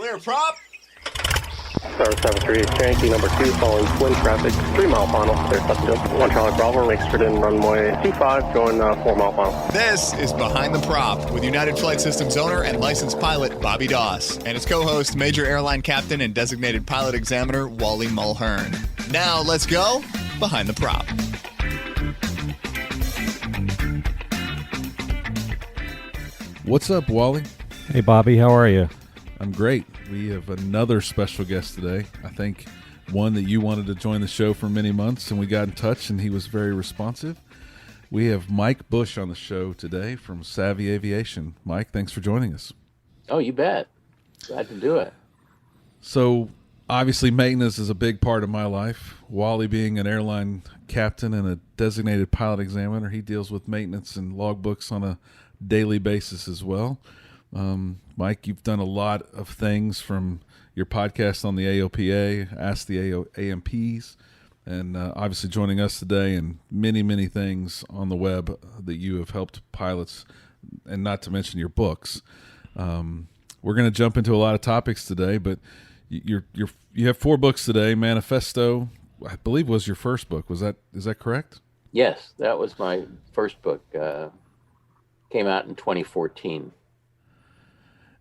Clear prop. Star 73, Yankee number 2, following twin traffic, 3 mile final, clear subject. 1 Charlie Bravo, exit in runway 25, going 4 mile final. This is Behind the Prop with United Flight Systems owner and licensed pilot Bobby Doss and his co-host, Major Airline Captain and Designated Pilot Examiner Wally Mulhern. Now let's go Behind the Prop. What's up, Wally? Hey, Bobby, how are you? I'm great. We have another special guest today. I think one that you wanted to join the show for many months, and we got in touch, and he was very responsive. We have Mike Busch on the show today from Savvy Aviation. Mike, thanks for joining us. Oh, you bet. Glad to do it. So, obviously, maintenance is a big part of my life. Wally being an airline captain and a designated pilot examiner, he deals with maintenance and logbooks on a daily basis as well. Mike, you've done a lot of things, from your podcast on the AOPA, Ask the AMPs, and obviously joining us today, and many, many things on the web that you have helped pilots, and not to mention your books. We're going to jump into a lot of topics today, but you have 4 books today. Manifesto, I believe, was your first book. Is that correct? Yes, that was my first book. Came out in 2014.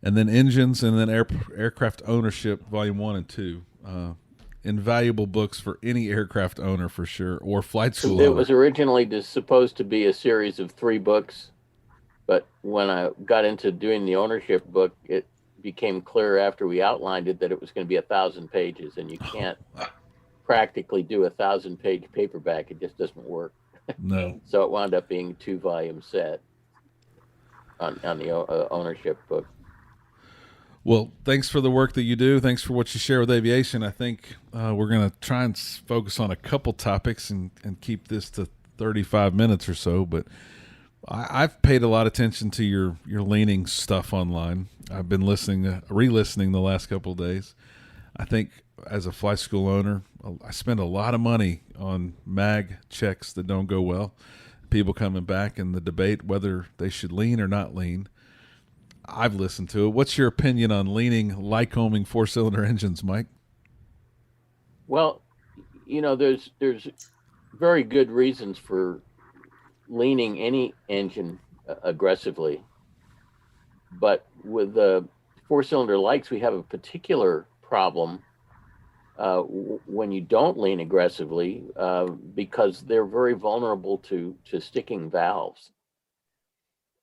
And then Engines, and then Aircraft Ownership, Volume 1 and 2. Invaluable books for any aircraft owner, for sure, or flight school It owner. was originally supposed to be a series of 3 books, but when I got into doing the ownership book, it became clear after we outlined it that it was going to be 1,000 pages, and you can't practically do a 1,000-page paperback. It just doesn't work. No. So it wound up being a 2-volume set on the ownership book. Well, thanks for the work that you do. Thanks for what you share with aviation. I think we're going to try and focus on a couple topics and keep this to 35 minutes or so. But I've paid a lot of attention to your leaning stuff online. I've been re-listening the last couple of days. I think as a flight school owner, I spend a lot of money on mag checks that don't go well. People coming back and the debate whether they should lean or not lean. I've listened to it. What's your opinion on leaning Lycoming 4-cylinder engines, Mike? Well, there's very good reasons for leaning any engine aggressively, but with the 4-cylinder likes, we have a particular problem when you don't lean aggressively because they're very vulnerable to sticking valves,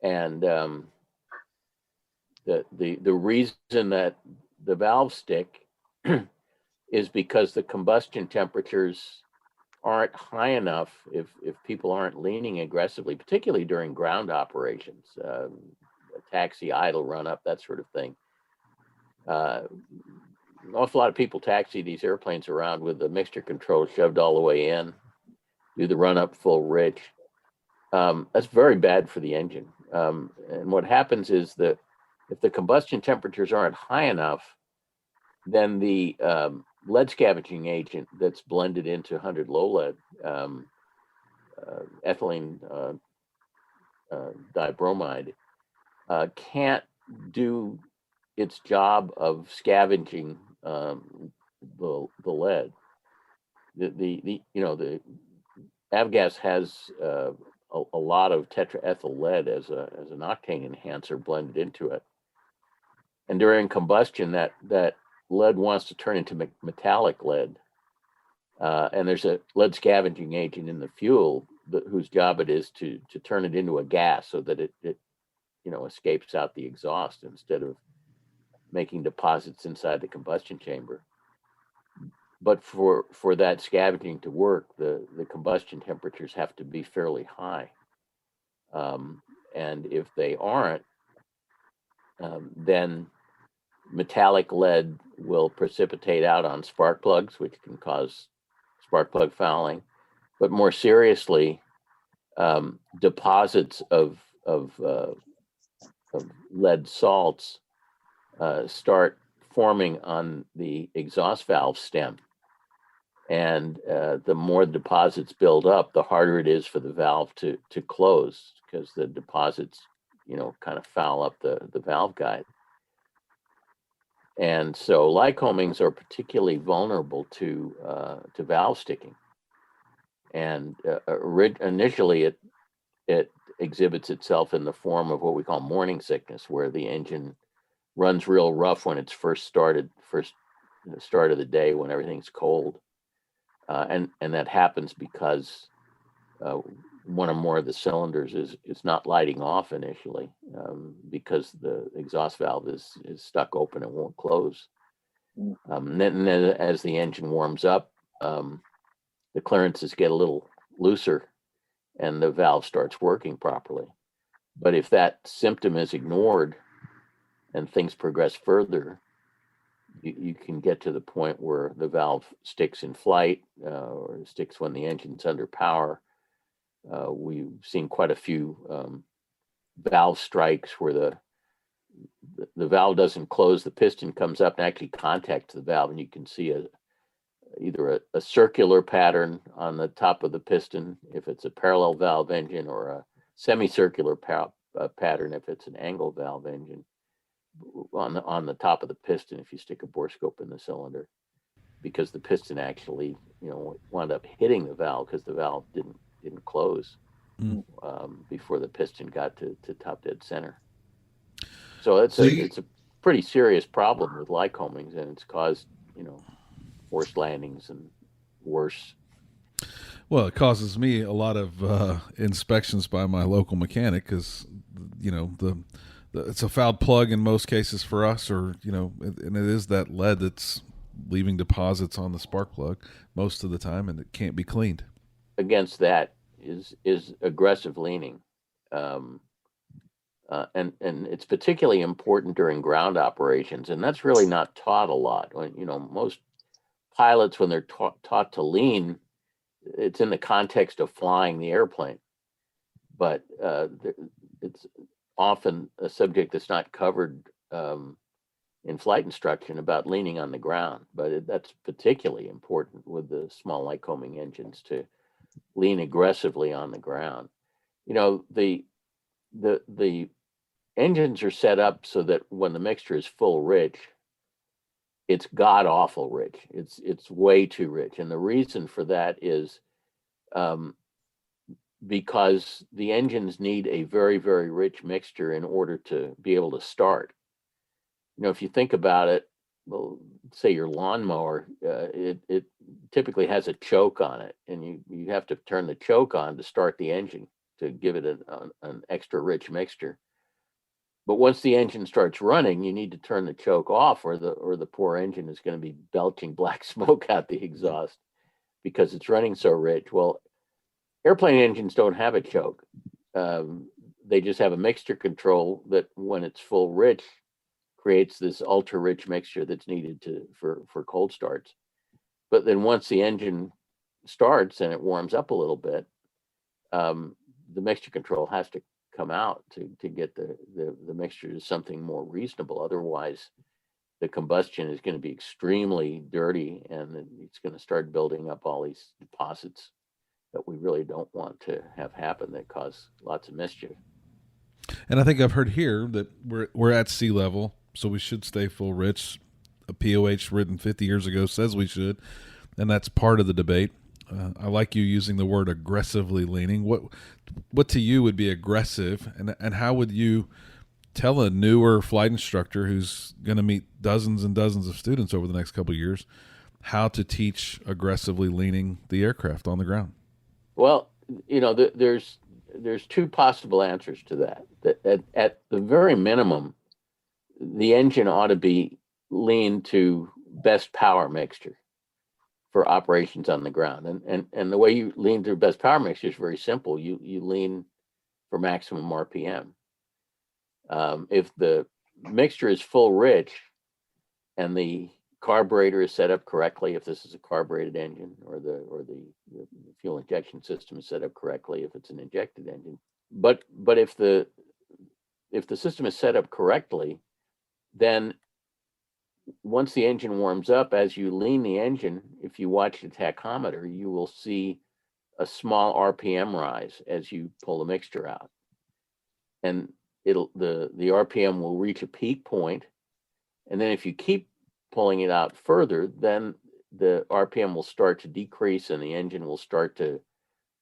and the reason that the valves stick is because the combustion temperatures aren't high enough if people aren't leaning aggressively, particularly during ground operations, a taxi, idle, run up, that sort of thing. An awful lot of people taxi these airplanes around with the mixture control shoved all the way in, do the run up full rich. That's very bad for the engine. And what happens is that if the combustion temperatures aren't high enough, then the lead scavenging agent that's blended into 100 low lead, ethylene dibromide, can't do its job of scavenging the lead. The avgas has a lot of tetraethyl lead as an octane enhancer blended into it. And during combustion, that lead wants to turn into metallic lead. And there's a lead scavenging agent in the fuel whose job it is to turn it into a gas so that it escapes out the exhaust instead of making deposits inside the combustion chamber. But for that scavenging to work, the combustion temperatures have to be fairly high. And if they aren't, then metallic lead will precipitate out on spark plugs, which can cause spark plug fouling. But more seriously, deposits of lead salts start forming on the exhaust valve stem. And the more deposits build up, the harder it is for the valve to close, because the deposits, kind of foul up the valve guide. And so Lycomings are particularly vulnerable to valve sticking. And initially it exhibits itself in the form of what we call morning sickness, where the engine runs real rough when it's first start of the day when everything's cold. And that happens because one or more of the cylinders is not lighting off initially, because the exhaust valve is stuck open and won't close. And then as the engine warms up, the clearances get a little looser and the valve starts working properly. But if that symptom is ignored and things progress further, you can get to the point where the valve sticks in flight, or sticks when the engine's under power. We've seen quite a few valve strikes where the valve doesn't close, the piston comes up and actually contacts the valve, and you can see either a circular pattern on the top of the piston if it's a parallel valve engine, or a semicircular pattern if it's an angle valve engine on the top of the piston if you stick a borescope in the cylinder, because the piston actually wound up hitting the valve because the valve didn't close before the piston got to top dead center. So it's a pretty serious problem with Lycomings, and it's caused forced landings and worse. Well, it causes me a lot of inspections by my local mechanic because it's a fouled plug in most cases for us, and it is that lead that's leaving deposits on the spark plug most of the time, and it can't be cleaned. Against that is aggressive leaning, and it's particularly important during ground operations, and that's really not taught a lot. When most pilots, when they're taught to lean, it's in the context of flying the airplane, but it's often a subject that's not covered in flight instruction about leaning on the ground. But that's particularly important with the small Lycoming engines, to lean aggressively on the ground. The engines are set up so that when the mixture is full rich, it's god awful rich. It's way too rich, and the reason for that is because the engines need a very, very rich mixture in order to be able to start. If you think about it, well, say your lawnmower, it typically has a choke on it, and you have to turn the choke on to start the engine to give it an extra rich mixture. But once the engine starts running, you need to turn the choke off, or the poor engine is going to be belching black smoke out the exhaust because it's running so rich. Well, airplane engines don't have a choke. They just have a mixture control that, when it's full rich, creates this ultra rich mixture that's needed for cold starts. But then once the engine starts and it warms up a little bit, the mixture control has to come out to get the mixture to something more reasonable. Otherwise, the combustion is going to be extremely dirty, and it's going to start building up all these deposits that we really don't want to have happen, that cause lots of mischief. And I think I've heard here that we're at sea level, so we should stay full rich. A POH written 50 years ago says we should, and that's part of the debate. I like you using the word aggressively leaning. What to you would be aggressive, and how would you tell a newer flight instructor who's going to meet dozens and dozens of students over the next couple of years how to teach aggressively leaning the aircraft on the ground? Well, there's two possible answers to that. That at the very minimum, the engine ought to be leaned to best power mixture for operations on the ground. And the way you lean to best power mixture is very simple. You lean for maximum RPM. If the mixture is full rich and the carburetor is set up correctly, if this is a carbureted engine, or the fuel injection system is set up correctly if it's an injected engine, but if the system is set up correctly, then once the engine warms up, as you lean the engine, if you watch the tachometer, you will see a small RPM rise as you pull the mixture out, and the RPM will reach a peak point, And then if you keep pulling it out further, then the RPM will start to decrease and the engine will start to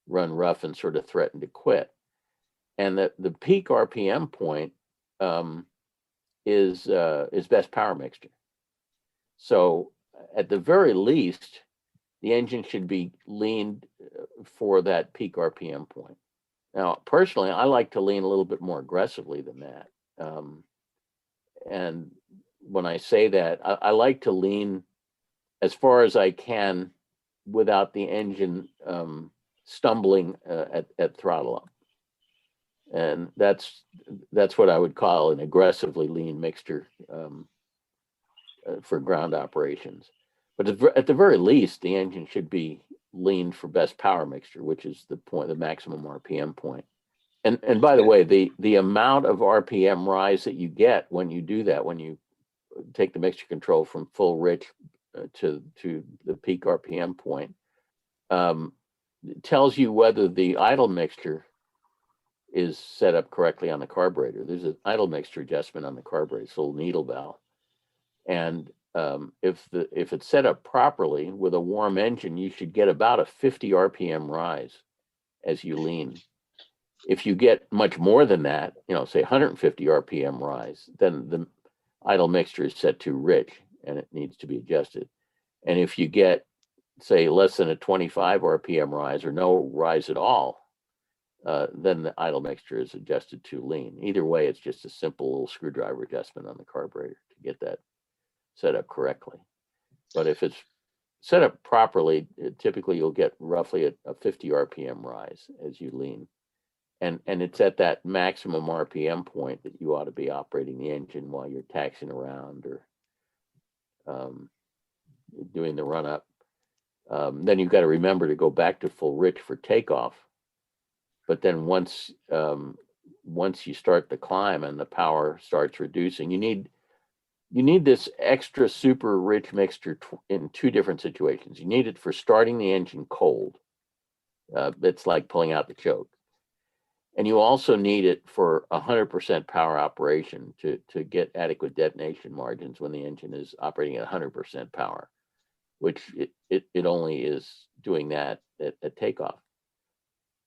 run rough and sort of threaten to quit. And the peak RPM point is best power mixture. So at the very least, the engine should be leaned for that peak RPM point. Now, personally, I like to lean a little bit more aggressively than that. And when I say that, I like to lean as far as I can without the engine stumbling at throttle up. And that's what I would call an aggressively lean mixture for ground operations. But at the very least, the engine should be leaned for best power mixture, which is the maximum RPM point. And by the way, the amount of RPM rise that you get when you do that, when you take the mixture control from full rich to the peak RPM point, tells you whether the idle mixture is set up correctly on the carburetor. There's an idle mixture adjustment on the carburetor, it's a little needle valve. And if it's set up properly with a warm engine, you should get about a 50 RPM rise as you lean. If you get much more than that, say 150 RPM rise, then the idle mixture is set too rich and it needs to be adjusted. And if you get, say, less than a 25 RPM rise or no rise at all, then the idle mixture is adjusted too lean. Either way, it's just a simple little screwdriver adjustment on the carburetor to get that set up correctly. But if it's set up properly, typically you'll get roughly a 50 RPM rise as you lean. And it's at that maximum RPM point that you ought to be operating the engine while you're taxiing around or doing the run up. Then you've got to remember to go back to full rich for takeoff. But then once you start the climb and the power starts reducing, you need this extra super rich mixture in two different situations. You need it for starting the engine cold. It's like pulling out the choke. And you also need it for 100% power operation to get adequate detonation margins when the engine is operating at 100% power, which it only is doing that at takeoff.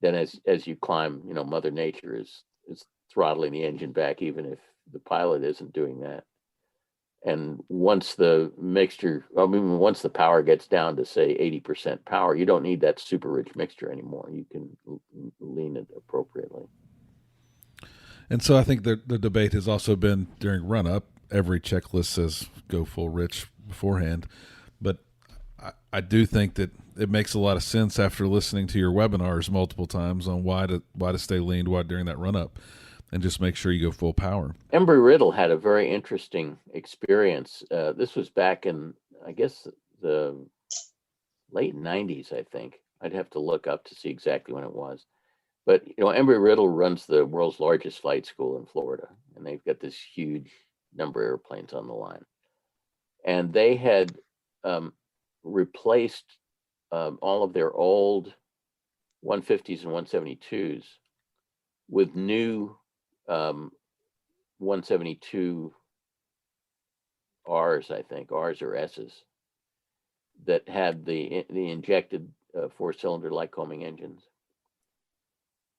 Then as you climb, Mother Nature is throttling the engine back, even if the pilot isn't doing that. And once the power gets down to say 80% power, you don't need that super rich mixture anymore. You can lean it appropriately. And so I think the debate has also been during run up. Every checklist says go full rich beforehand, but I do think that it makes a lot of sense after listening to your webinars multiple times on why to stay leaned during that run up, and just make sure you go full power. Embry-Riddle had a very interesting experience. This was back in, I guess, the late 90s, I think. I'd have to look up to see exactly when it was. But, Embry-Riddle runs the world's largest flight school in Florida, and they've got this huge number of airplanes on the line. And they had replaced all of their old 150s and 172s with new 172 Rs, I think, Rs or Ss, that had the injected 4-cylinder Lycoming engines.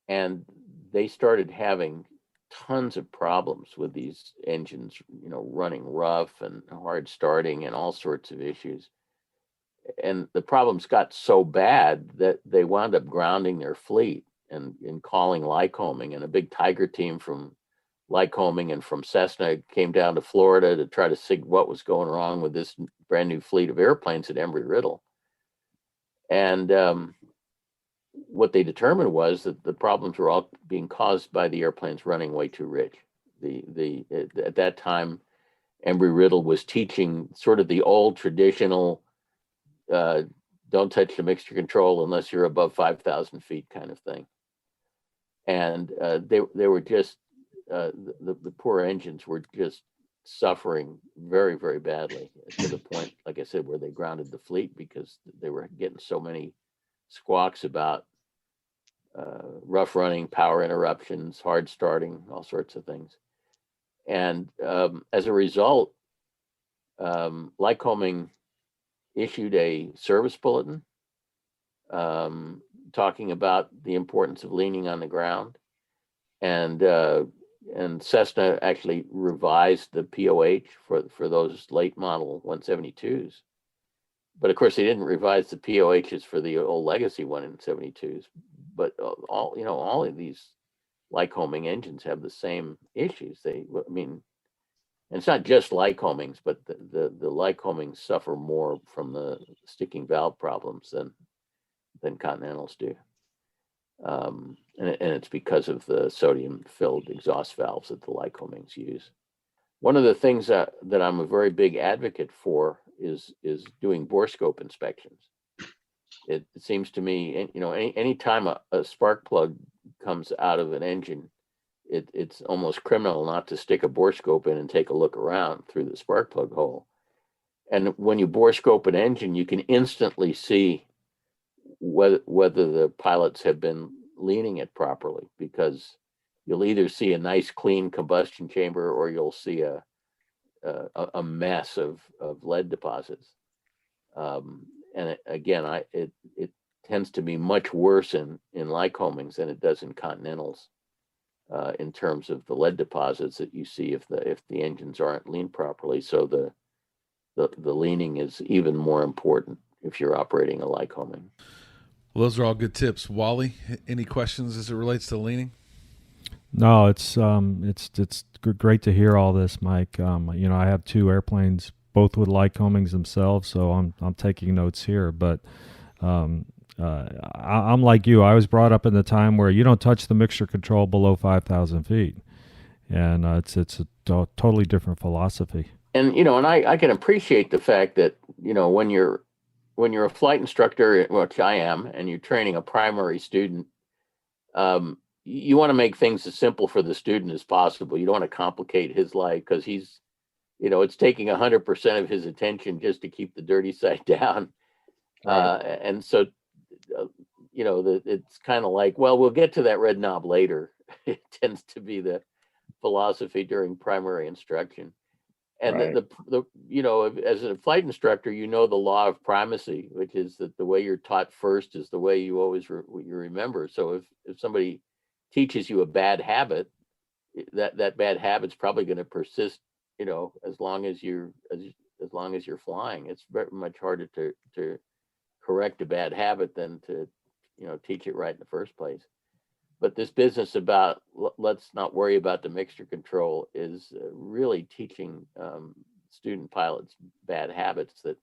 And they started having tons of problems with these engines, running rough and hard starting and all sorts of issues. And the problems got so bad that they wound up grounding their fleet and calling Lycoming, and a big Tiger team from Lycoming and from Cessna came down to Florida to try to see what was going wrong with this brand new fleet of airplanes at Embry-Riddle. And what they determined was that the problems were all being caused by the airplanes running way too rich. At that time, Embry-Riddle was teaching sort of the old traditional don't touch the mixture control unless you're above 5,000 feet kind of thing. And they were just, the poor engines were just suffering very, very badly, to the point, like I said, where they grounded the fleet because they were getting so many squawks about rough running, power interruptions, hard starting, all sorts of things. And as a result, Lycoming issued a service bulletin talking about the importance of leaning on the ground, and Cessna actually revised the POH for those late model 172s. But of course, they didn't revise the POHs for the old legacy 172s. But all of these Lycoming engines have the same issues. And it's not just Lycomings, but the Lycomings suffer more from the sticking valve problems than Continentals do. And it's because of the sodium-filled exhaust valves that the Lycomings use. One of the things that I'm a very big advocate for is doing bore scope inspections. It seems to me, any time a spark plug comes out of an engine, it's almost criminal not to stick a bore scope in and take a look around through the spark plug hole. And when you bore scope an engine, you can instantly see whether the pilots have been leaning it properly, because you'll either see a nice clean combustion chamber or you'll see a mess of lead deposits. And it tends to be much worse in Lycomings than it does in Continentals in terms of the lead deposits that you see if the engines aren't leaned properly. So the leaning is even more important if you're operating a Lycoming. Well, those are all good tips. Wally, any questions as it relates to leaning? No, it's great to hear all this, Mike. I have two airplanes, both with Lycomings themselves, so I'm taking notes here. But I'm like you. I was brought up in the time where you don't touch the mixture control below 5,000 feet, and it's a totally different philosophy. And I can appreciate the fact that when you're a flight instructor, which I am, and you're training a primary student, you want to make things as simple for the student as possible. You don't want to complicate his life, because he's, it's taking 100% of his attention just to keep the dirty side down. Right. And so, it's kind of like, well, we'll get to that red knob later. It tends to be the philosophy during primary instruction. And right. As a flight instructor, the law of primacy, which is that the way you're taught first is the way you always you remember. So if somebody teaches you a bad habit, that bad habit's probably going to persist, as long as you're flying. It's very much harder to correct a bad habit than to teach it right in the first place. But this business about let's not worry about the mixture control is really teaching student pilots bad habits that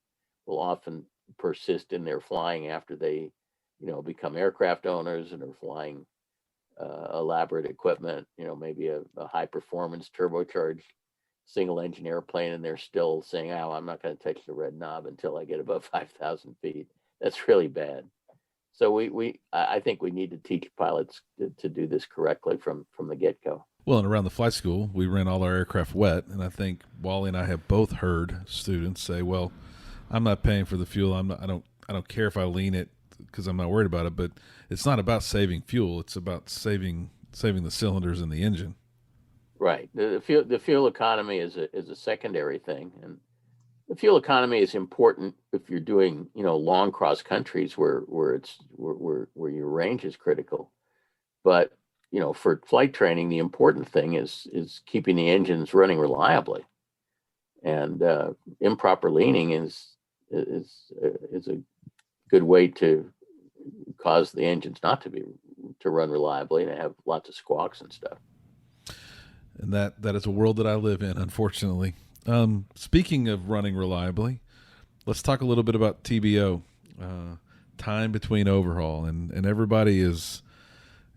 will often persist in their flying after they, become aircraft owners and are flying elaborate equipment, maybe a high performance turbocharged single engine airplane, and they're still saying, "Oh, I'm not going to touch the red knob until I get above 5,000 feet." That's really bad. So I think we need to teach pilots to do this correctly from the get-go. Well, and around the flight school, we ran all our aircraft wet, and I think Wally and I have both heard students say, "Well, I'm not paying for the fuel. I don't care if I lean it because I'm not worried about it." But it's not about saving fuel; it's about saving the cylinders in the engine. Right. The fuel economy is a secondary thing, and the fuel economy is important if you're doing, long cross countries where your range is critical. But, for flight training, the important thing is keeping the engines running reliably. And improper leaning is a good way to cause the engines not to run reliably and have lots of squawks and stuff. And that is a world that I live in, unfortunately. Speaking of running reliably, let's talk a little bit about TBO, time between overhaul, and everybody has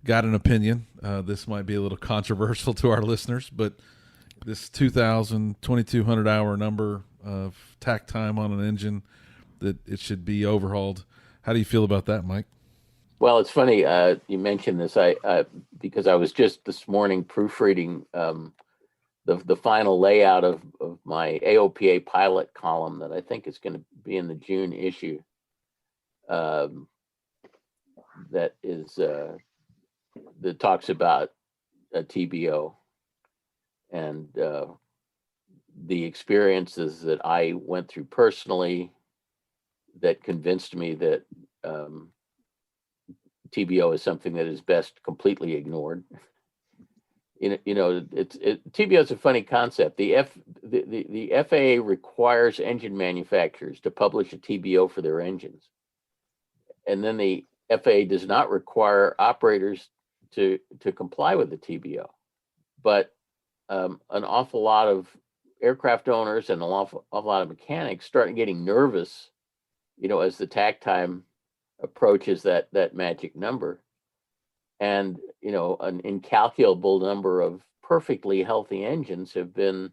got an opinion. This might be a little controversial to our listeners, but this 2,200 hour number of tack time on an engine, that it should be overhauled. How do you feel about that, Mike? Well, it's funny you mentioned this. Because I was just this morning proofreading the final layout of my AOPA pilot column that I think is going to be in the June issue. That talks about a TBO and the experiences that I went through personally that convinced me that TBO is something that is best completely ignored. TBO is a funny concept. The FAA requires engine manufacturers to publish a TBO for their engines, and then the FAA does not require operators to comply with the TBO. But an awful lot of aircraft owners and an awful lot of mechanics start getting nervous, as the takt time approaches that magic number. And, an incalculable number of perfectly healthy engines have been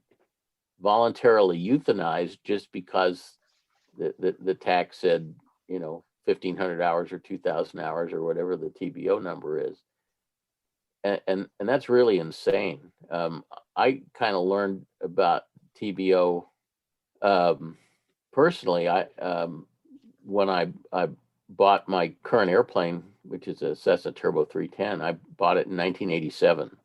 voluntarily euthanized just because the takt said, 1,500 hours or 2,000 hours or whatever the TBO number is. And that's really insane. I kind of learned about TBO personally. When I bought my current airplane, which is a Cessna Turbo 310, I bought it in 1987,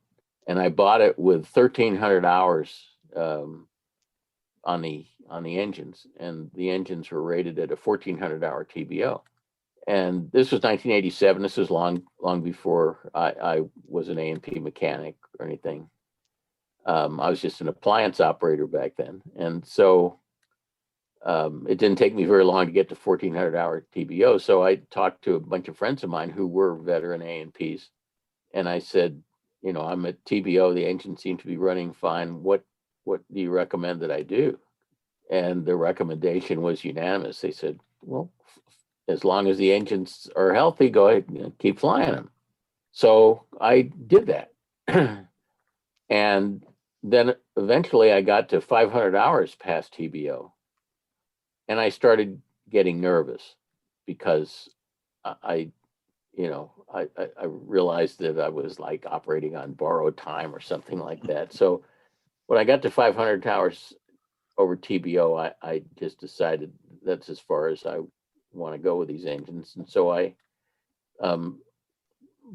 and I bought it with 1,300 hours on the engines, and the engines were rated at a 1,400 hour TBO. And this was 1987. This was long before I was an A&P mechanic or anything. I was just an appliance operator back then. And so it didn't take me very long to get to 1,400 hour TBO. So I talked to a bunch of friends of mine who were veteran A&Ps. And I said, I'm at TBO. The engine seemed to be running fine. What do you recommend that I do? And the recommendation was unanimous. They said, well, as long as the engines are healthy, go ahead, keep flying them. So I did that. And then eventually I got to 500 hours past TBO. And I started getting nervous because I realized that I was like operating on borrowed time or something like that. So when I got to 500 hours over TBO, I just decided that's as far as I want to go with these engines. And so I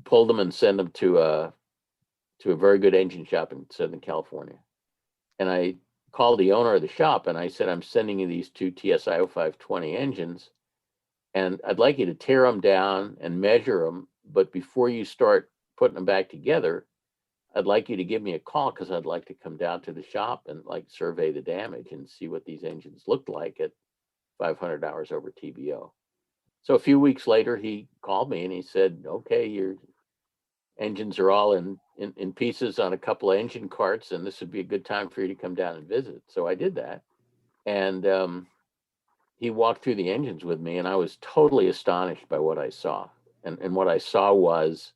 pulled them and sent them to a very good engine shop in Southern California. And I called the owner of the shop and I said, I'm sending you these two TSI 0520 engines, and I'd like you to tear them down and measure them. But before you start putting them back together, I'd like you to give me a call, because I'd like to come down to the shop and survey the damage and see what these engines looked like at 500 hours over TBO. So a few weeks later, he called me and he said, okay, your engines are all in pieces on a couple of engine carts, and this would be a good time for you to come down and visit. So I did that. And he walked through the engines with me, and I was totally astonished by what I saw. And what I saw was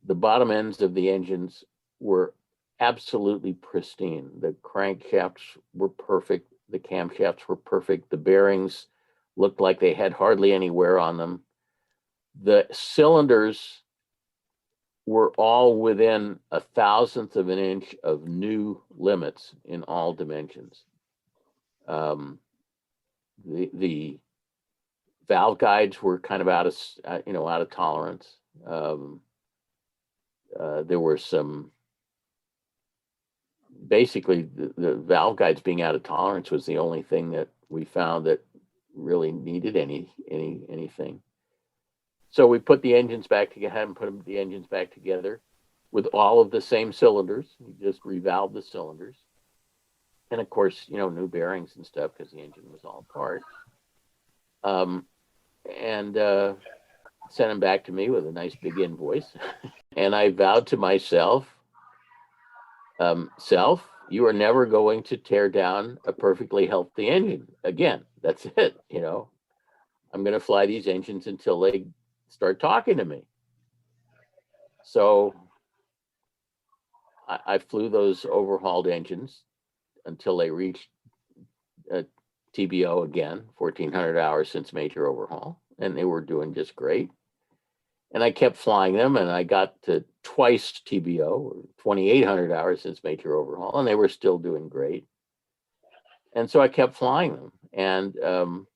the bottom ends of the engines were absolutely pristine. The crankshafts were perfect. The camshafts were perfect. The bearings looked like they had hardly any wear on them. The cylinders were all within 1,000th of an inch of new limits in all dimensions. The valve guides were kind of out of tolerance. There were some, basically the valve guides being out of tolerance was the only thing that we found that really needed anything. So we put the engines back together, had them put the engines back together with all of the same cylinders. We just revalved the cylinders. And of course, new bearings and stuff, because the engine was all apart. And sent them back to me with a nice big invoice. And I vowed to myself, self, you are never going to tear down a perfectly healthy engine again. That's it. I'm going to fly these engines until they start talking to me. So I flew those overhauled engines until they reached TBO again, 1,400 hours since major overhaul, and they were doing just great. And I kept flying them, and I got to twice TBO, 2,800 hours since major overhaul, and they were still doing great. And so I kept flying them, and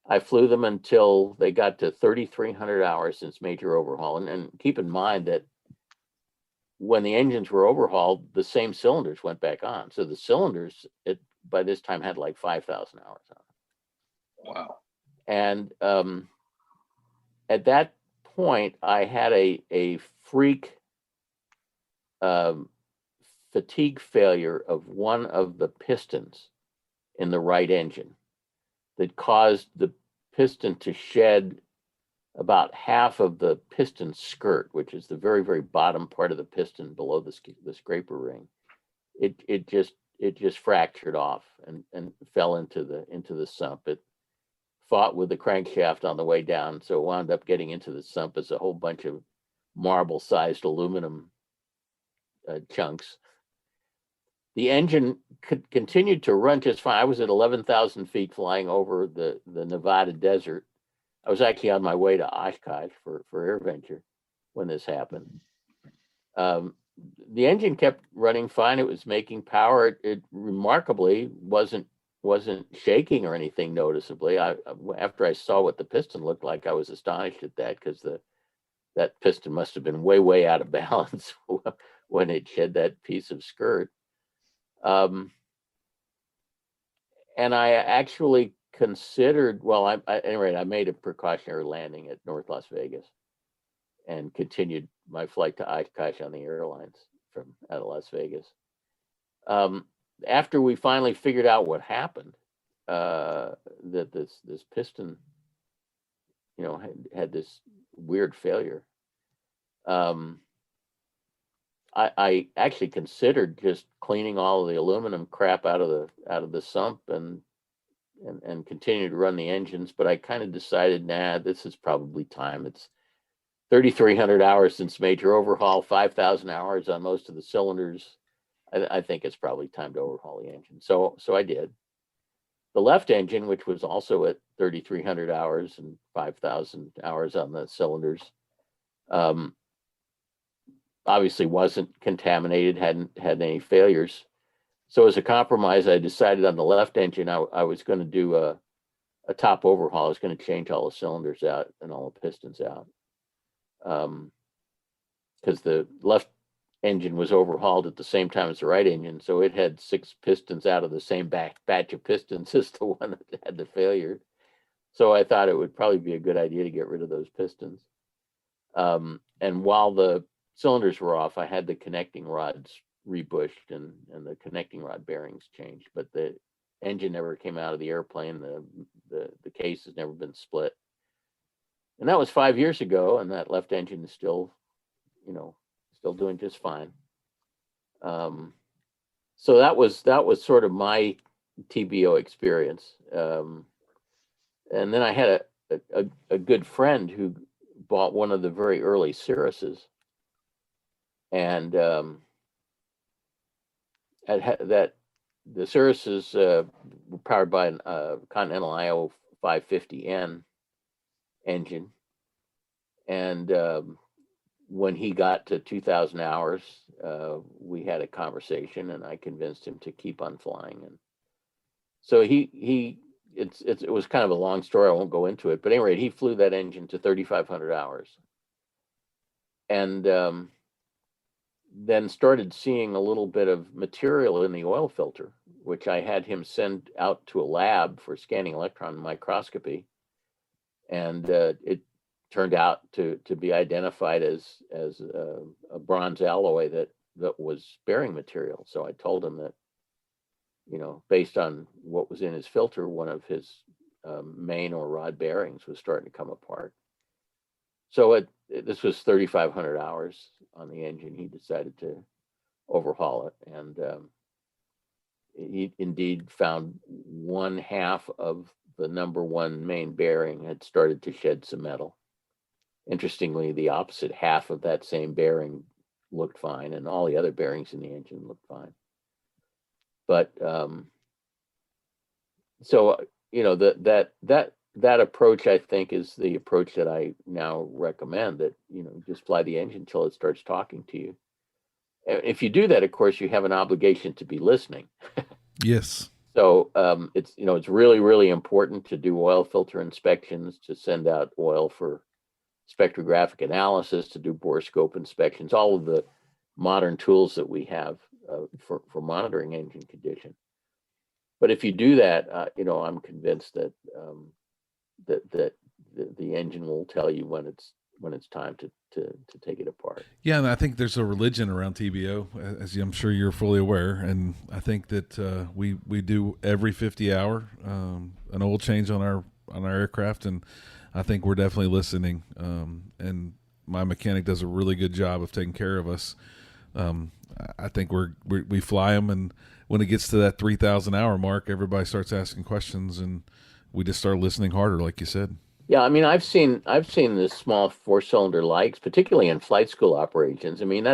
I flew them until they got to 3,300 hours since major overhaul. And keep in mind that when the engines were overhauled, the same cylinders went back on. So the cylinders, by this time had like 5,000 hours on it. Wow. And at that point, I had a freak fatigue failure of one of the pistons in the right engine that caused the piston to shed about half of the piston skirt, which is the very, very bottom part of the piston below the scraper ring. It just fractured off and fell into the sump. It fought with the crankshaft on the way down, so it wound up getting into the sump as a whole bunch of marble-sized aluminum chunks. The engine continued to run just fine. I was at 11,000 feet flying over the Nevada desert. I was actually on my way to Oshkosh for AirVenture when this happened. The engine kept running fine. It was making power. It remarkably wasn't shaking or anything noticeably. After I saw what the piston looked like, I was astonished at that, because that piston must have been way out of balance when it shed that piece of skirt. And I actually considered, well, at any rate, I made a precautionary landing at North Las Vegas and continued my flight to Oshkosh on the airlines from out of Las Vegas. After we finally figured out what happened, that this piston, had this weird failure. I actually considered just cleaning all of the aluminum crap out of the sump and continue to run the engines, but I kind of decided, nah, this is probably time. It's 3,300 hours since major overhaul, 5,000 hours on most of the cylinders. I think it's probably time to overhaul the engine. So I did. The left engine, which was also at 3,300 hours and 5,000 hours on the cylinders, obviously wasn't contaminated, hadn't had any failures. So as a compromise, I decided on the left engine, I was going to do a top overhaul. I was going to change all the cylinders out and all the pistons out. Because the left engine was overhauled at the same time as the right engine. So it had 6 pistons out of the same batch of pistons as the one that had the failure. So I thought it would probably be a good idea to get rid of those pistons. And while the cylinders were off, I had the connecting rods rebushed and the connecting rod bearings changed, but the engine never came out of the airplane. The case has never been split. And that was 5 years ago, and that left engine is still doing just fine. So that was sort of my TBO experience. And then I had a good friend who bought one of the very early Cirruses, and that the Cirruses were powered by a Continental IO 550N engine, and when he got to 2,000 hours, we had a conversation, and I convinced him to keep on flying. And so it was kind of a long story. I won't go into it, but at any rate, he flew that engine to 3,500 hours, and then started seeing a little bit of material in the oil filter, which I had him send out to a lab for scanning electron microscopy, and it turned out to be identified as a bronze alloy that was bearing material. So I told him that, based on what was in his filter, one of his main or rod bearings was starting to come apart. So this was 3,500 hours on the engine. He decided to overhaul it, and he indeed found one half of the number one main bearing had started to shed some metal. Interestingly, the opposite half of that same bearing looked fine, and all the other bearings in the engine looked fine. But so that approach, I think, is the approach that I now recommend. That just fly the engine until it starts talking to you. If you do that, of course, you have an obligation to be listening. Yes. So it's really, really important to do oil filter inspections, to send out oil for spectrographic analysis, to do borescope inspections, all of the modern tools that we have for monitoring engine condition. But if you do that, I'm convinced that that the engine will tell you when it's time to take it apart. Yeah, and I think there's a religion around TBO, as I'm sure you're fully aware. And I think that we do every 50 hour an oil change on our aircraft, and I think we're definitely listening. And my mechanic does a really good job of taking care of us. I think we fly them, and when it gets to that 3,000 hour mark, everybody starts asking questions, and we just start listening harder, like you said. Yeah, I mean, I've seen the small 4-cylinder likes, particularly in flight school operations. I mean,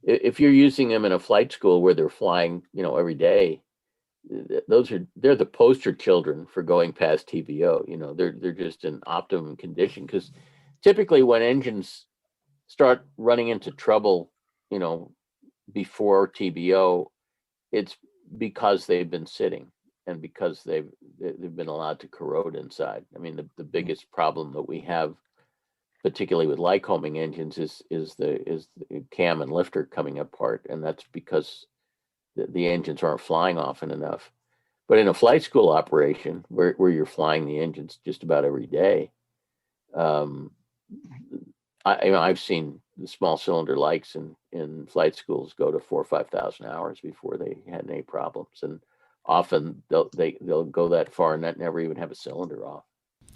if you're using them in a flight school where they're flying, every day, they're the poster children for going past TBO. They're just in optimum condition, because typically when engines start running into trouble, before TBO, it's because they've been sitting and because they've been allowed to corrode inside. I mean, the biggest problem that we have, particularly with Lycoming engines, is the cam and lifter coming apart, and that's because the engines aren't flying often enough. But in a flight school operation where you're flying the engines just about every day, I've seen the small cylinder likes in flight schools go to 4,000 or 5,000 hours before they had any problems, and often they'll go that far and never even have a cylinder off.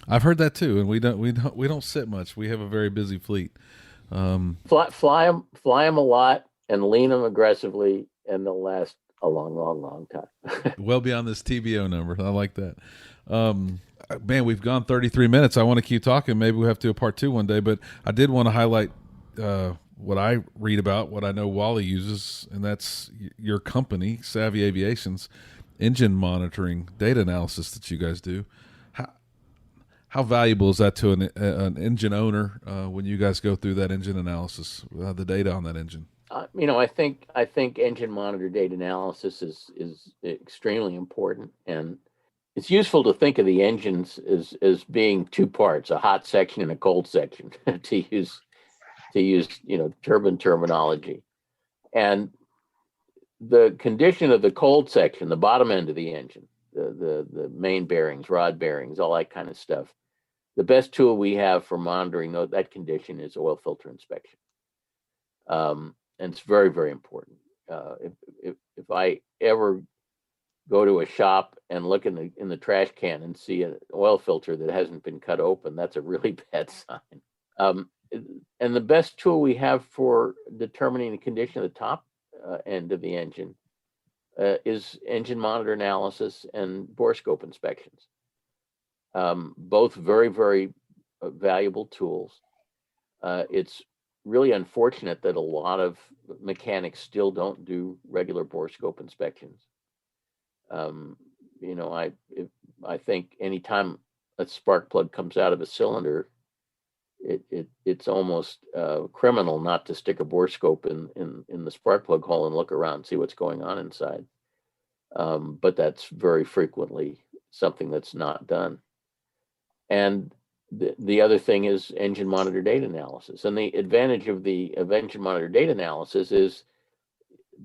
I've heard that too, and we don't sit much. We have a very busy fleet. Fly them a lot and lean them aggressively, and they'll last a long time. Well beyond this TBO number. I like that. Man, we've gone 33 minutes. I want to keep talking. Maybe we'll have to do a part 2 one day, but I did want to highlight what I read about, what I know Wally uses, and that's your company, Savvy Aviation's engine monitoring data analysis that you guys do. How valuable is that to an engine owner when you guys go through that engine analysis, the data on that engine? I think engine monitor data analysis is extremely important, and it's useful to think of the engines as being 2 parts, a hot section and a cold section, to use turbine terminology. And the condition of the cold section, the bottom end of the engine, the main bearings, rod bearings, all that kind of stuff, the best tool we have for monitoring that condition is oil filter inspection. And it's very, very important. If I ever go to a shop and look in the trash can and see an oil filter that hasn't been cut open, that's a really bad sign. And the best tool we have for determining the condition of the top end of the engine is engine monitor analysis and borescope inspections. Both very, very valuable tools. It's really unfortunate that a lot of mechanics still don't do regular borescope inspections. I think anytime a spark plug comes out of a cylinder, it's almost criminal not to stick a borescope in the spark plug hole and look around and see what's going on inside. But that's very frequently something that's not done. And the other thing is engine monitor data analysis. And the advantage of engine monitor data analysis is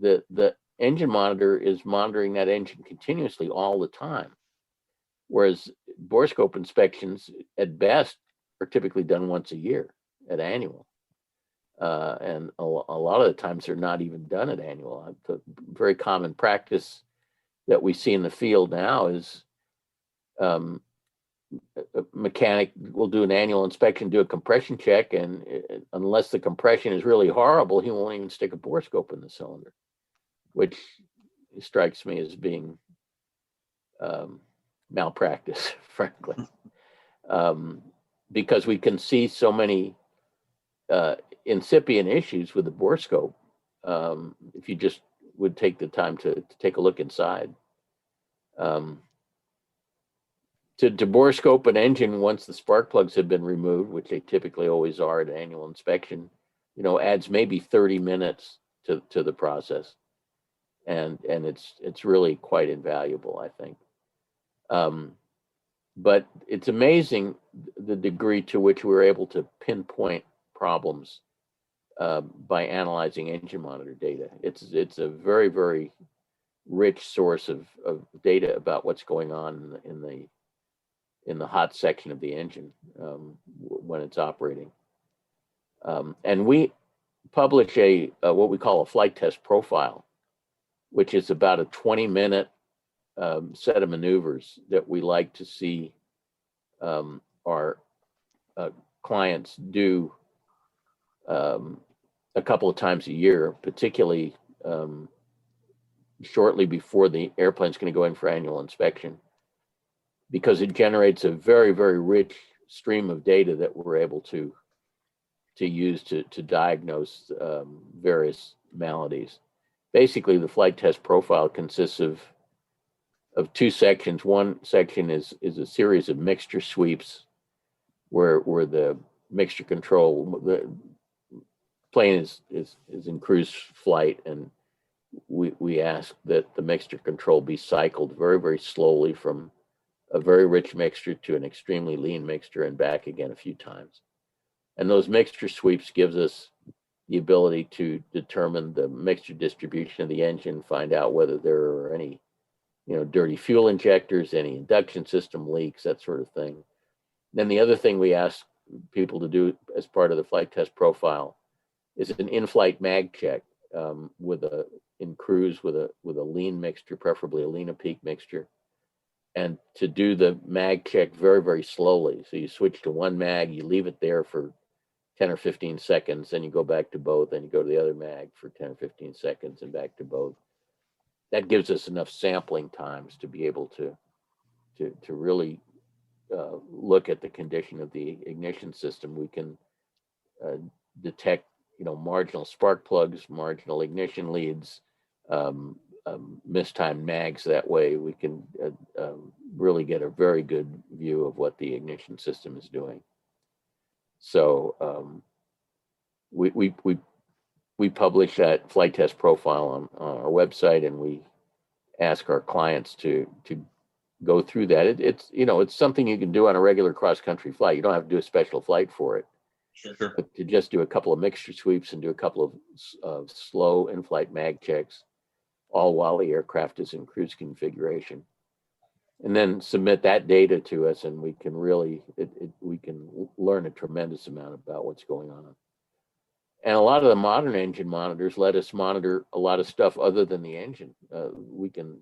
the engine monitor is monitoring that engine continuously all the time, whereas borescope inspections at best are typically done once a year at annual. And a lot of the times they're not even done at annual. The very common practice that we see in the field now is a mechanic will do an annual inspection, do a compression check, and unless the compression is really horrible, he won't even stick a borescope in the cylinder, which strikes me as being malpractice, frankly, because we can see so many incipient issues with the borescope if you just would take the time to take a look inside. To borescope an engine once the spark plugs have been removed, which they typically always are at an annual inspection, adds maybe 30 minutes to the process, and it's really quite invaluable, I think. But it's amazing the degree to which we're able to pinpoint problems by analyzing engine monitor data. It's a very, very rich source of data about what's going on in the hot section of the engine when it's operating. And we publish a what we call a flight test profile, which is about a 20-minute set of maneuvers that we like to see our clients do a couple of times a year, particularly shortly before the airplane's going to go in for annual inspection, because it generates a very, very rich stream of data that we're able to use to diagnose various maladies. Basically, the flight test profile consists of two sections. One section is a series of mixture sweeps where the mixture control, the plane is in cruise flight, and we ask that the mixture control be cycled very, very slowly from a very rich mixture to an extremely lean mixture and back again a few times. And those mixture sweeps gives us the ability to determine the mixture distribution of the engine, find out whether there are any, dirty fuel injectors, any induction system leaks, that sort of thing. Then the other thing we ask people to do as part of the flight test profile is an in-flight mag check in cruise with a lean mixture, preferably a lean peak mixture, and to do the mag check very, very slowly. So you switch to one mag, you leave it there for 10 or 15 seconds, then you go back to both, then you go to the other mag for 10 or 15 seconds and back to both. That gives us enough sampling times to be able to really look at the condition of the ignition system. We can detect, marginal spark plugs, marginal ignition leads, mistimed mags. That way we can really get a very good view of what the ignition system is doing. So we publish that flight test profile on our website, and we ask our clients to go through that. It's something you can do on a regular cross-country flight. You don't have to do a special flight for it. Sure. But to just do a couple of mixture sweeps and do a couple of slow in-flight mag checks, all while the aircraft is in cruise configuration, and then submit that data to us, and we can really we can learn a tremendous amount about what's going on. And a lot of the modern engine monitors let us monitor a lot of stuff other than the engine. We can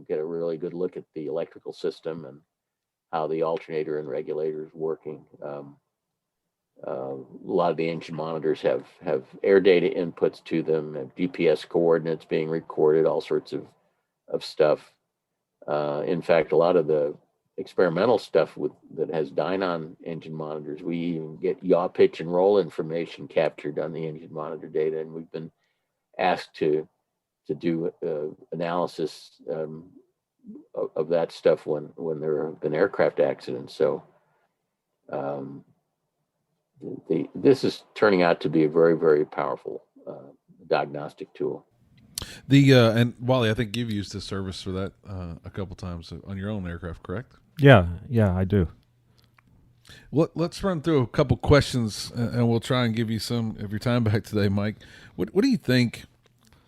get a really good look at the electrical system and how the alternator and regulator is working. A lot of the engine monitors have air data inputs to them, have GPS coordinates being recorded, all sorts of stuff. In fact, a lot of the experimental stuff that has Dynon engine monitors, we even get yaw, pitch, and roll information captured on the engine monitor data, and we've been asked to do analysis of that stuff when there have been aircraft accidents. So this is turning out to be a very, very powerful diagnostic tool. And Wally, I think you've used this service for that a couple times on your own aircraft, correct? Yeah, I do. Well, let's run through a couple questions, and we'll try and give you some of your time back today, Mike. What do you think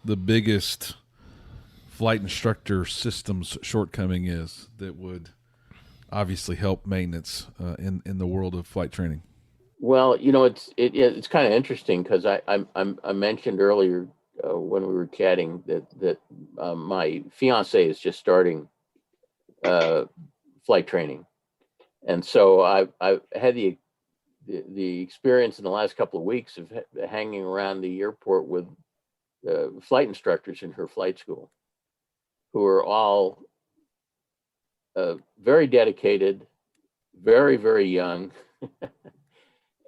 the biggest flight instructor systems shortcoming is that would obviously help maintenance in the world of flight training? Well, it's kind of interesting because I mentioned earlier when we were chatting that my fiance is just starting flight training, and so I've had the experience in the last couple of weeks of hanging around the airport with flight instructors in her flight school, who are all very dedicated, very, very young.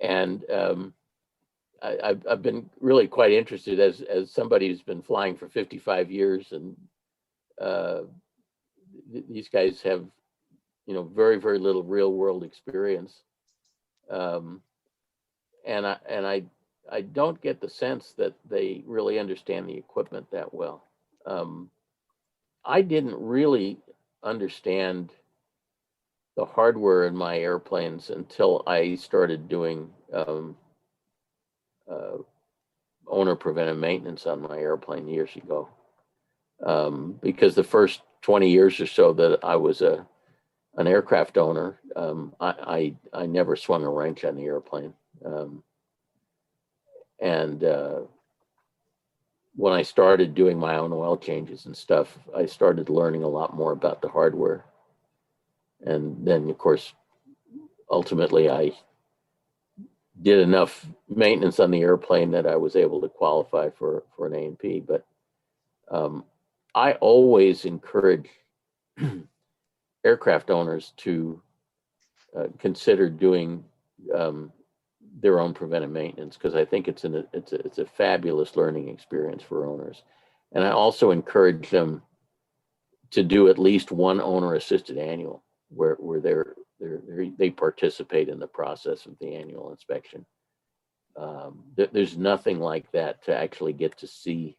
And I've been really quite interested as somebody who's been flying for 55 years, and these guys have, very, very little real world experience. And I don't get the sense that they really understand the equipment that well. I didn't really understand the hardware in my airplanes until I started doing owner preventive maintenance on my airplane years ago, because the first 20 years or so that I was an aircraft owner, I never swung a wrench on the airplane, and when I started doing my own oil changes and stuff, I started learning a lot more about the hardware. And then, of course, ultimately, I did enough maintenance on the airplane that I was able to qualify for an A&P. But I always encourage aircraft owners to consider doing their own preventive maintenance, because I think it's a fabulous learning experience for owners. And I also encourage them to do at least one owner assisted annual where they participate in the process of the annual inspection. There's nothing like that, to actually get to see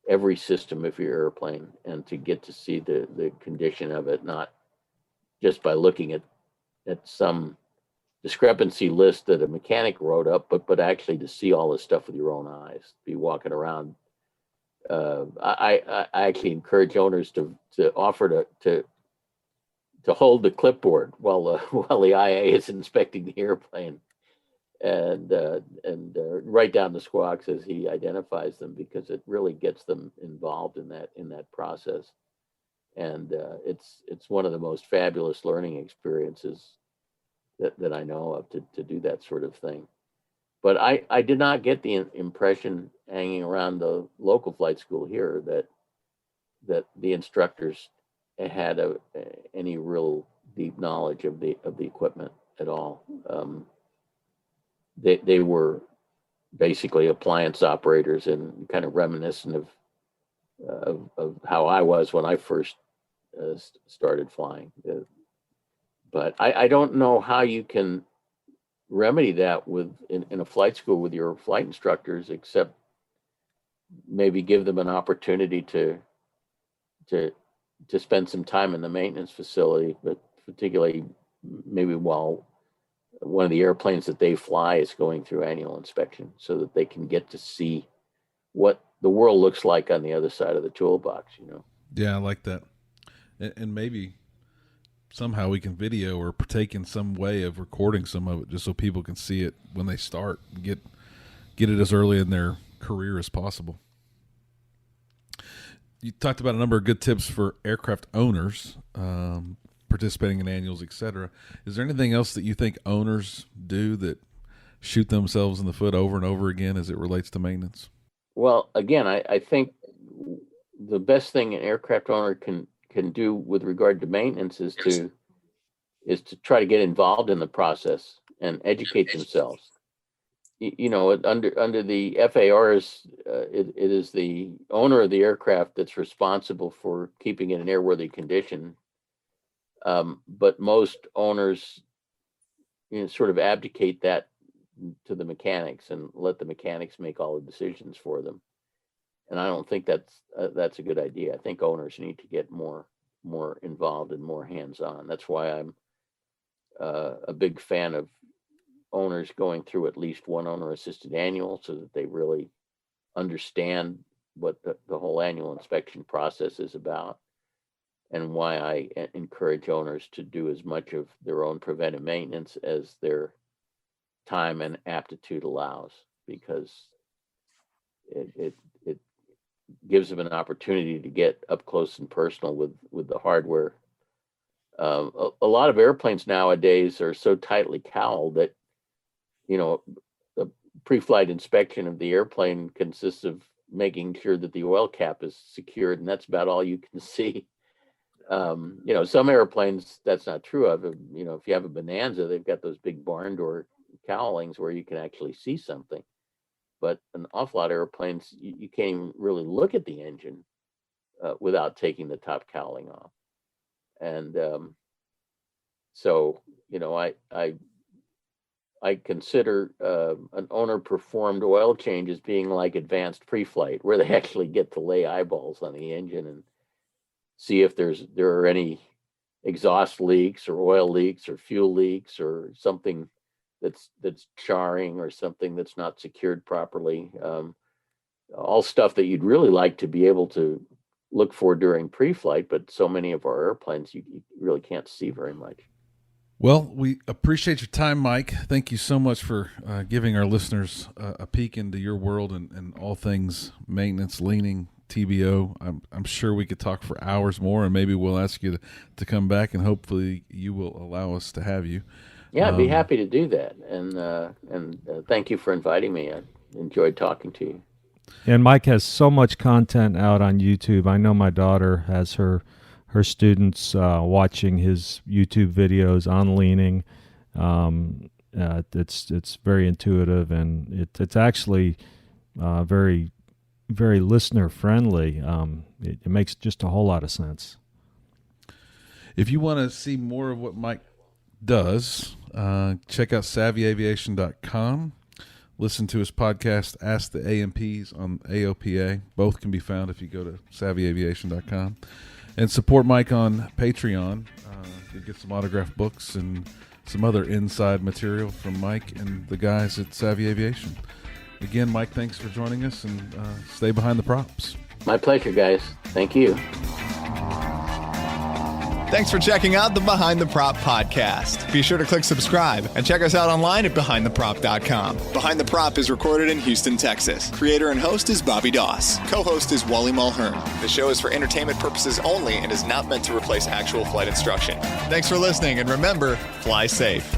every system of your airplane and to get to see the condition of it, not just by looking at some discrepancy list that a mechanic wrote up, but actually to see all this stuff with your own eyes, be walking around. I actually encourage owners to offer to hold the clipboard while the IA is inspecting the airplane, and write down the squawks as he identifies them, because it really gets them involved in that process. And it's one of the most fabulous learning experiences that I know of, to do that sort of thing. But I did not get the impression hanging around the local flight school here that the instructors had any real deep knowledge of the equipment at all. They were basically appliance operators, and kind of reminiscent of how I was when I first started flying. But I don't know how you can remedy that in a flight school with your flight instructors, except maybe give them an opportunity to spend some time in the maintenance facility, but particularly maybe while one of the airplanes that they fly is going through annual inspection, so that they can get to see what the world looks like on the other side of the toolbox, Yeah, I like that. And maybe somehow we can video or partake in some way of recording some of it, just so people can see it when they start, and get it as early in their career as possible. You talked about a number of good tips for aircraft owners, participating in annuals, etc. Is there anything else that you think owners do that shoot themselves in the foot over and over again as it relates to maintenance? Well, again, I think the best thing an aircraft owner can do with regard to maintenance is to try to get involved in the process and educate themselves. Under the FARs, it is the owner of the aircraft that's responsible for keeping it in airworthy condition. But most owners, sort of abdicate that to the mechanics and let the mechanics make all the decisions for them. And I don't think that's a good idea. I think owners need to get more involved and more hands-on. That's why I'm a big fan of owners going through at least one owner-assisted annual, so that they really understand what the whole annual inspection process is about, and why I encourage owners to do as much of their own preventive maintenance as their time and aptitude allows, because it gives them an opportunity to get up close and personal with the hardware. A lot of airplanes nowadays are so tightly cowled that, the pre-flight inspection of the airplane consists of making sure that the oil cap is secured, and that's about all you can see. Some airplanes that's not true of. If you have a Bonanza, they've got those big barn door cowlings where you can actually see something. But an awful lot of airplanes, you can't even really look at the engine without taking the top cowling off. And so, I consider an owner performed oil change as being like advanced pre-flight, where they actually get to lay eyeballs on the engine and see if there are any exhaust leaks or oil leaks or fuel leaks or something that's charring or something that's not secured properly. all stuff that you'd really like to be able to look for during pre-flight, but so many of our airplanes you really can't see very much. Well, we appreciate your time, Mike. Thank you so much for giving our listeners a peek into your world and all things maintenance, leaning, TBO. I'm sure we could talk for hours more, and maybe we'll ask you to come back, and hopefully you will allow us to have you. Yeah, I'd be happy to do that. And thank you for inviting me. I enjoyed talking to you. And Mike has so much content out on YouTube. I know my daughter has her students watching his YouTube videos on leaning. It's very intuitive, and it's actually very, very listener friendly. It makes just a whole lot of sense. If you want to see more of what Mike does, check out savvyaviation.com. Listen to his podcast, Ask the AMPs on AOPA. Both can be found if you go to savvyaviation.com. And support Mike on Patreon. You get some autographed books and some other inside material from Mike and the guys at Savvy Aviation. Again, Mike, thanks for joining us, and stay behind the props. My pleasure, guys. Thank you. Thanks for checking out the Behind the Prop podcast. Be sure to click subscribe and check us out online at BehindTheProp.com. Behind the Prop is recorded in Houston, Texas. Creator and host is Bobby Doss. Co-host is Wally Mulhern. The show is for entertainment purposes only and is not meant to replace actual flight instruction. Thanks for listening, and remember, fly safe.